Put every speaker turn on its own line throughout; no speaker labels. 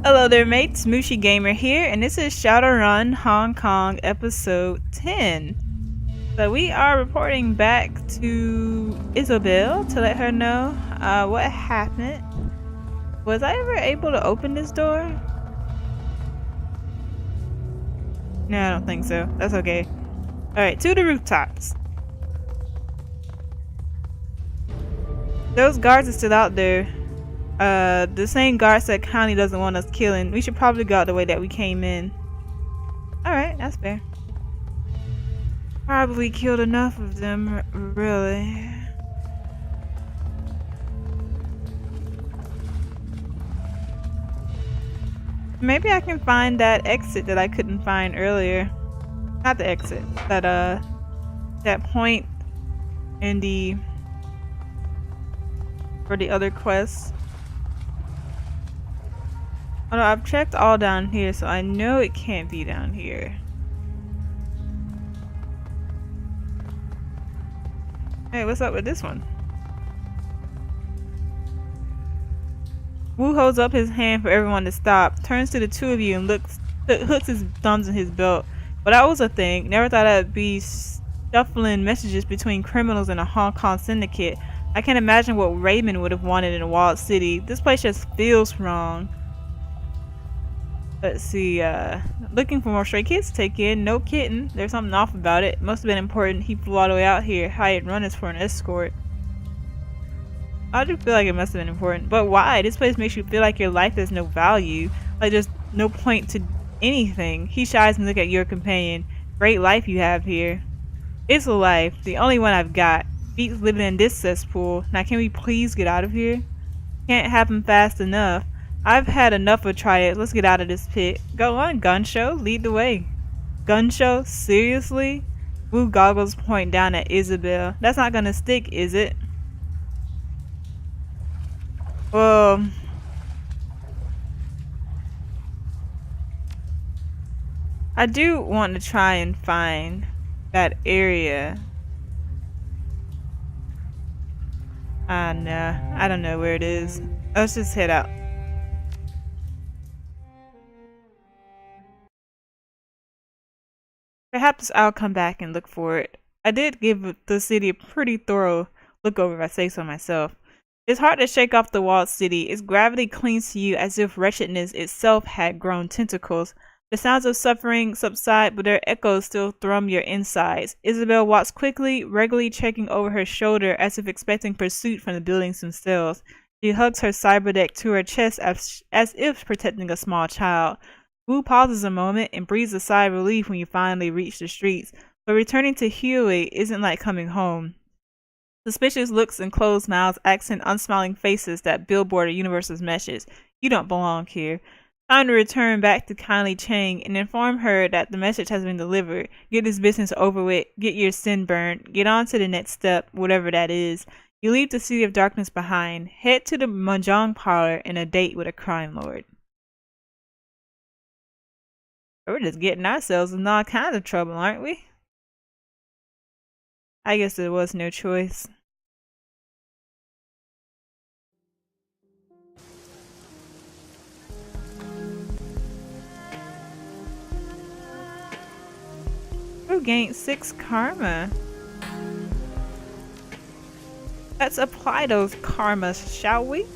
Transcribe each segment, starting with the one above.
Hello there mates, Mooshi Gamer here, and this is ShadowRun Hong Kong episode 10. So we are reporting back to Isabel to let her know what happened. Was I ever able to open this door? No, I don't think so. That's okay. Alright, to the rooftops. Those guards are still out there. The same guards that Connie doesn't want us killing. We should probably go out the way that we came in. Alright, that's fair. Probably killed enough of them, really. Maybe I can find that exit that I couldn't find earlier. Not the exit. That point in for the other quests. Although I've checked all down here, so I know it can't be down here. Hey, what's up with this one? Wu holds up his hand for everyone to stop, turns to the two of you and hooks his thumbs in his belt. But that was a thing. Never thought I'd be shuffling messages between criminals in a Hong Kong syndicate. I can't imagine what Raymond would have wanted in a walled city. This place just feels wrong. Let's see, looking for more stray kids to take in. No kitten. There's something off about it. Must have been important. He flew all the way out here. Hired runners for an escort. I do feel like it must have been important. But why? This place makes you feel like your life has no value. Like there's no point to anything. He shies and looks at your companion. Great life you have here. It's a life. The only one I've got. Beats living in this cesspool. Now can we please get out of here? Can't happen fast enough. I've had enough of trying. Let's get out of this pit. Go on, gun show. Lead the way. Gun show? Seriously? Wu goggles point down at Isabel. That's not gonna stick, is it? Well, I do want to try and find that area. No, I don't know where it is. Let's just head out. Perhaps I'll come back and look for it. I did give the city a pretty thorough look over if I say so myself. It's hard to shake off the walled city. Its gravity clings to you as if wretchedness itself had grown tentacles. The sounds of suffering subside, but their echoes still thrum your insides. Isabel walks quickly, regularly checking over her shoulder as if expecting pursuit from the buildings themselves. She hugs her cyberdeck to her chest as if protecting a small child. Wu pauses a moment and breathes a sigh of relief when you finally reach the streets, but returning to Huey isn't like coming home. Suspicious looks and closed mouths accent unsmiling faces that billboard a universe's message. You don't belong here. Time to return back to Kindly Cheng and inform her that the message has been delivered. Get this business over with, get your sin burned, get on to the next step, whatever that is. You leave the City of Darkness behind, head to the Mahjong parlor and a date with a crime lord. We're just getting ourselves in all kinds of trouble, aren't we? I guess there was no choice. Who gained 6 karma? Let's apply those karmas, shall we?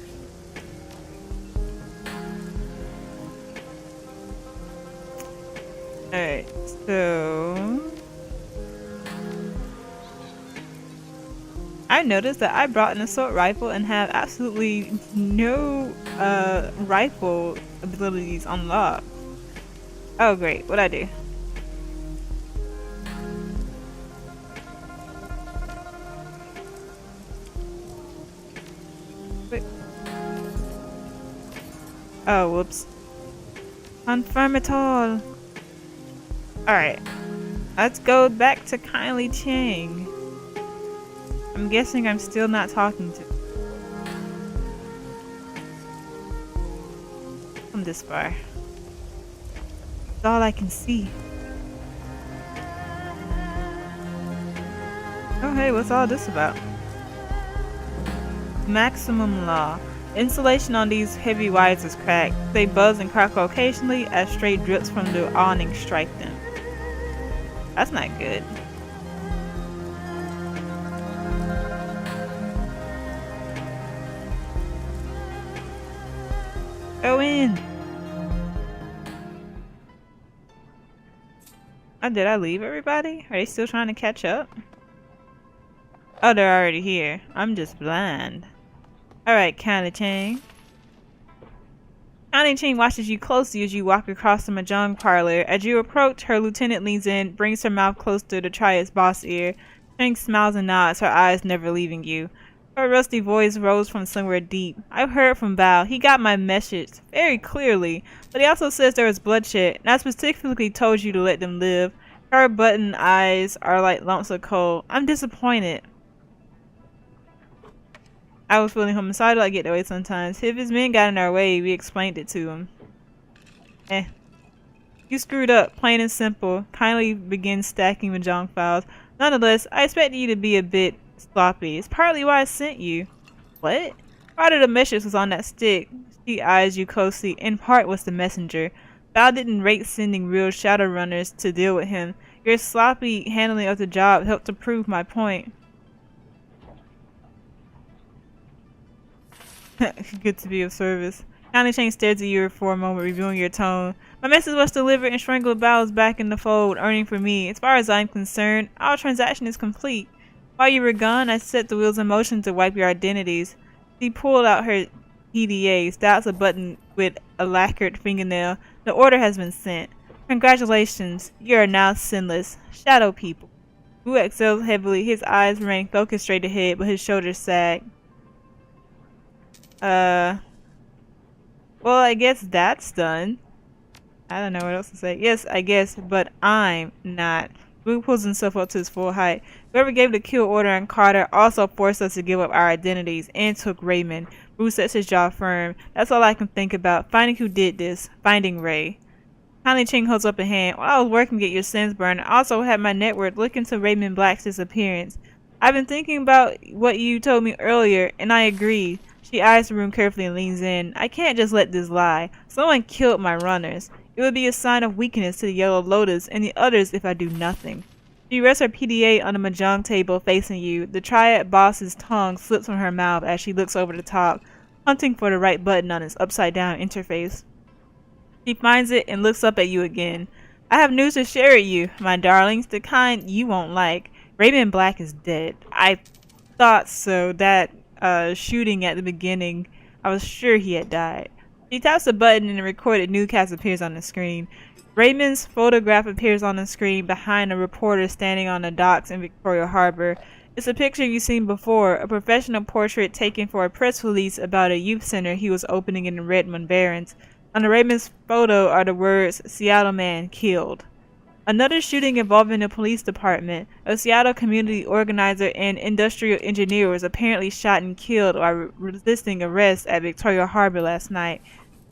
Alright, so I noticed that I brought an assault rifle and have absolutely no rifle abilities unlocked. Oh great, what'd I do? Wait. Oh, whoops. Confirm it all. Alright, let's go back to Kindly Cheng. I'm guessing I'm still not talking to from this far. That's all I can see. Oh hey, what's all this about? Maximum law. Insulation on these heavy wires is cracked. They buzz and crackle occasionally as stray drips from the awning strike them. That's not good. Go in! Oh, did I leave everybody? Are they still trying to catch up? Oh, they're already here. I'm just blind. Alright, Kindly Cheng. Kindly Cheng watches you closely as you walk across the mahjong parlor. As you approach, her lieutenant leans in, brings her mouth closer to try its boss ear. Cheng smiles and nods, her eyes never leaving you. Her rusty voice rose from somewhere deep. I've heard from Bao. He got my message very clearly, but he also says there was bloodshed, and I specifically told you to let them live. Her button eyes are like lumps of coal. I'm disappointed. I was feeling homicidal. I get that way sometimes. If his men got in our way, we explained it to him. You screwed up, plain and simple. Kindly begin stacking mahjong files. Nonetheless, I expected you to be a bit sloppy. It's partly why I sent you. What? Part of the message was on that stick. She eyes you closely. In part was the messenger. Bao didn't rate sending real Shadowrunners to deal with him. Your sloppy handling of the job helped to prove my point. Good to be of service. Kindly Cheng stares at you for a moment, reviewing your tone. My message was delivered and strangled Bao's back in the fold, earning for me. As far as I'm concerned, our transaction is complete. While you were gone, I set the wheels in motion to wipe your identities. She pulled out her PDA, stops a button with a lacquered fingernail. The order has been sent. Congratulations, you are now sinless. Shadow people. Wu exhales heavily, his eyes remain focused straight ahead, but his shoulders sag. Well, I guess that's done. I don't know what else to say. Yes, I guess, but I'm not. Wu pulls himself up to his full height. Whoever gave the kill order on Carter also forced us to give up our identities and took Raymond. Wu sets his jaw firm. That's all I can think about. Finding who did this. Finding Ray. Kindly Cheng holds up a hand. While I was working to get your sins burned, I also had my network look into Raymond Black's disappearance. I've been thinking about what you told me earlier, and I agree. She eyes the room carefully and leans in. I can't just let this lie. Someone killed my runners. It would be a sign of weakness to the Yellow Lotus and the others if I do nothing. She rests her PDA on the mahjong table facing you. The triad boss's tongue slips from her mouth as she looks over the top, hunting for the right button on its upside-down interface. She finds it and looks up at you again. I have news to share with you, my darlings, the kind you won't like. Raymond Black is dead. I thought so. That shooting at the beginning, I was sure he had died. She taps a button and a recorded newscast appears on the screen. Raymond's photograph appears on the screen behind a reporter standing on the docks in Victoria Harbor. It's a picture you've seen before, a professional portrait taken for a press release about a youth center he was opening in Redmond Barrens. On Raymond's photo are the words, Seattle man killed. Another shooting involving the police department. A Seattle community organizer and industrial engineer was apparently shot and killed while resisting arrest at Victoria Harbor last night.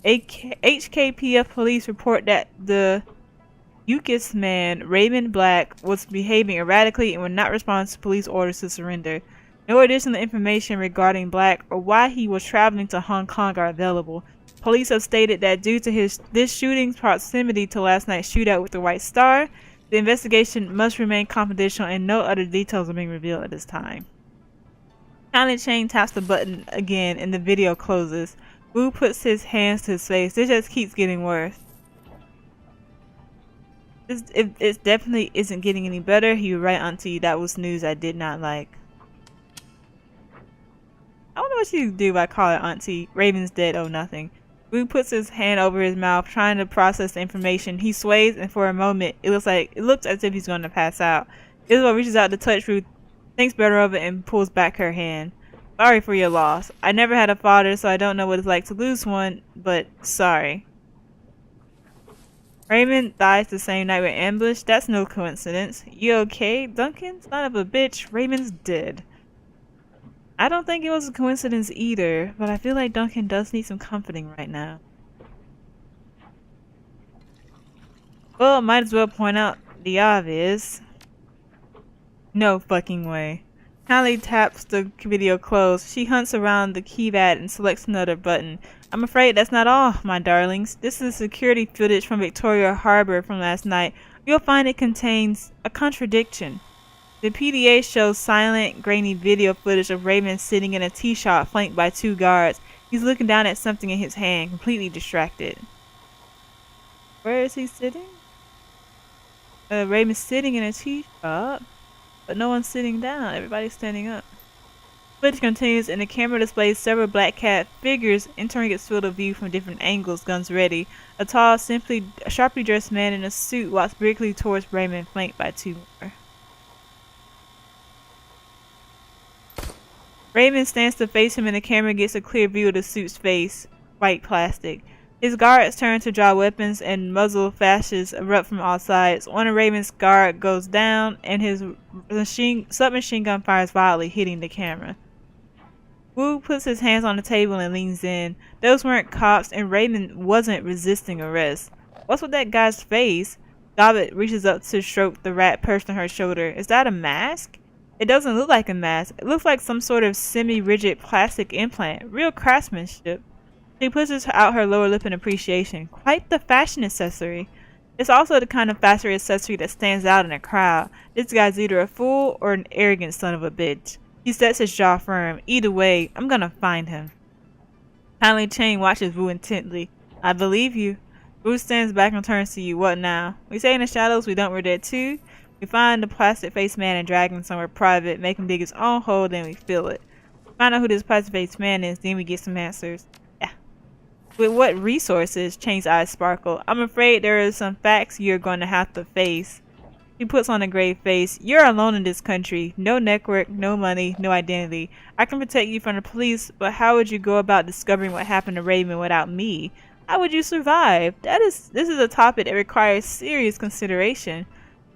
HKPF police report that the Yukis man, Raymond Black, was behaving erratically and would not respond to police orders to surrender. No additional information regarding Black or why he was traveling to Hong Kong are available. Police have stated that due to this shooting's proximity to last night's shootout with the White Star, the investigation must remain confidential and no other details are being revealed at this time. Kindly Cheng taps the button again and the video closes. Wu puts his hands to his face. This just keeps getting worse. It definitely isn't getting any better. He was right, auntie. That was news I did not like. I wonder what you do by calling auntie. Raven's dead, oh nothing. Wu puts his hand over his mouth, trying to process the information. He sways, and for a moment, it looks as if he's going to pass out. Isabel reaches out to touch Ruth, thinks better of it, and pulls back her hand. Sorry for your loss. I never had a father, so I don't know what it's like to lose one, but sorry. Raymond dies the same night we're ambushed. That's no coincidence. You okay, Duncan? Son of a bitch, Raymond's dead. I don't think it was a coincidence either, but I feel like Duncan does need some comforting right now. Well, might as well point out the obvious. No fucking way. Kylie taps the video closed. She hunts around the keypad and selects another button. I'm afraid that's not all, my darlings. This is security footage from Victoria Harbor from last night. You'll find it contains a contradiction. The PDA shows silent, grainy video footage of Raymond sitting in a tea shop flanked by 2 guards. He's looking down at something in his hand, completely distracted. Where is he sitting? Raymond's sitting in a tea shop, but no one's sitting down. Everybody's standing up. Footage continues, and the camera displays several black cat figures entering its field of view from different angles, guns ready. A tall, sharply dressed man in a suit walks briskly towards Raymond, flanked by 2 more. Raymond stands to face him, and the camera gets a clear view of the suit's face, white plastic. His guards turn to draw weapons, and muzzle flashes erupt from all sides. One of Raymond's guard goes down, and his submachine gun fires wildly, hitting the camera. Wu puts his hands on the table and leans in. Those weren't cops, and Raymond wasn't resisting arrest. What's with that guy's face? Gobbet reaches up to stroke the rat perched on her shoulder. Is that a mask? It doesn't look like a mask. It looks like some sort of semi-rigid plastic implant. Real craftsmanship. She pushes out her lower lip in appreciation. Quite the fashion accessory. It's also the kind of fashion accessory that stands out in a crowd. This guy's either a fool or an arrogant son of a bitch. He sets his jaw firm. Either way, I'm gonna find him. Kindly Cheng watches Wu intently. I believe you. Wu stands back and turns to you. What now? We say in the shadows we don't we're dead too. We find the plastic-faced man and drag him somewhere private, make him dig his own hole, then we fill it. Find out who this plastic-faced man is, then we get some answers. Yeah. With what resources? Cheng's eyes sparkle. I'm afraid there are some facts you're going to have to face. He puts on a grave face. You're alone in this country. No network, no money, no identity. I can protect you from the police, but how would you go about discovering what happened to Raymond without me? How would you survive? This is a topic that requires serious consideration.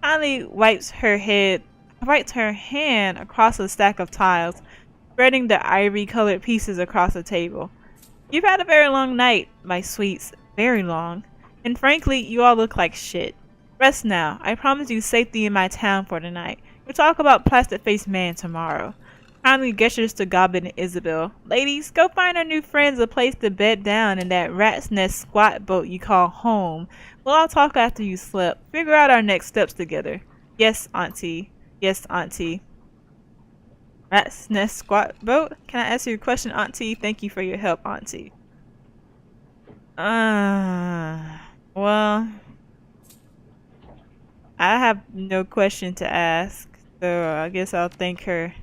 Kylie wipes her hand across a stack of tiles, spreading the ivory-colored pieces across the table. You've had a very long night, my sweets. Very long. And frankly, you all look like shit. Rest now. I promise you safety in my town for the night. We'll talk about Plastic-Faced Man tomorrow. Kindly gestures to Gobbin and Isabel. Ladies, go find our new friends a place to bed down in that rat's nest squat boat you call home. We'll all talk after you slept. Figure out our next steps together. Yes, Auntie. Yes, Auntie. Rat's nest squat boat? Can I ask you a question, Auntie? Thank you for your help, Auntie. Well, I have no question to ask, so I guess I'll thank her.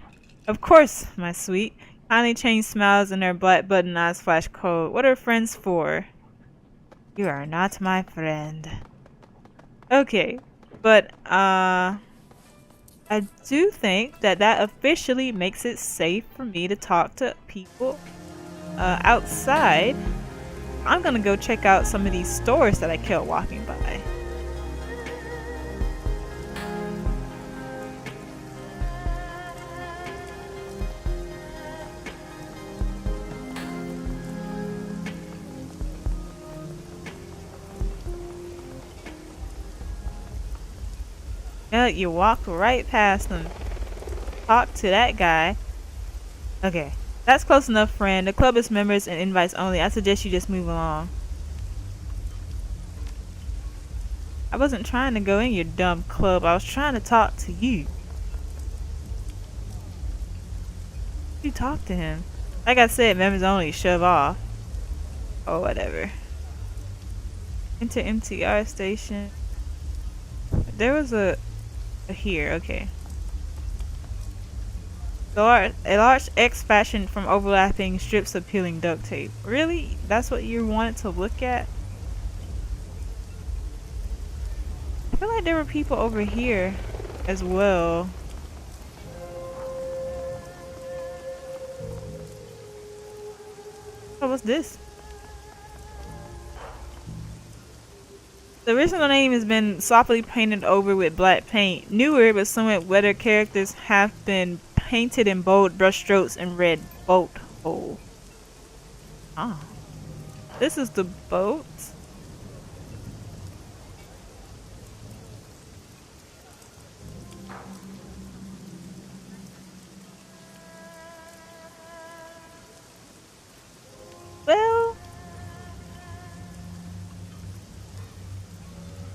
Of course, my sweet. Kindly Cheng smiles and her black button eyes flash cold. What are friends for? You are not my friend. Okay, but I do think that officially makes it safe for me to talk to people outside. I'm gonna go check out some of these stores that I kept walking by. Yeah, you walk right past them. Talk to that guy. Okay, that's close enough, friend. The club is members and invites only. I suggest you just move along. I wasn't trying to go in your dumb club. I was trying to talk to you. You talk to him. Like I said, members only. Shove off. Or whatever. Enter MTR station. There was a here, okay. A large X fashioned from overlapping strips of peeling duct tape. Really? That's what you wanted to look at? I feel like there were people over here as well. Oh, what's this? The original name has been softly painted over with black paint. Newer but somewhat wetter characters have been painted in bold brushstrokes and red boat hole. Ah. This is the boat.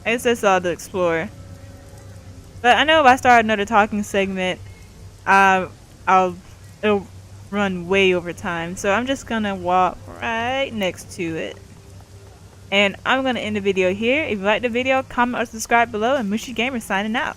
It's just all to explore. But I know if I start another talking segment, it'll run way over time. So I'm just gonna walk right next to it. And I'm gonna end the video here. If you liked the video, comment or subscribe below, and Mooshi Gamer signing out.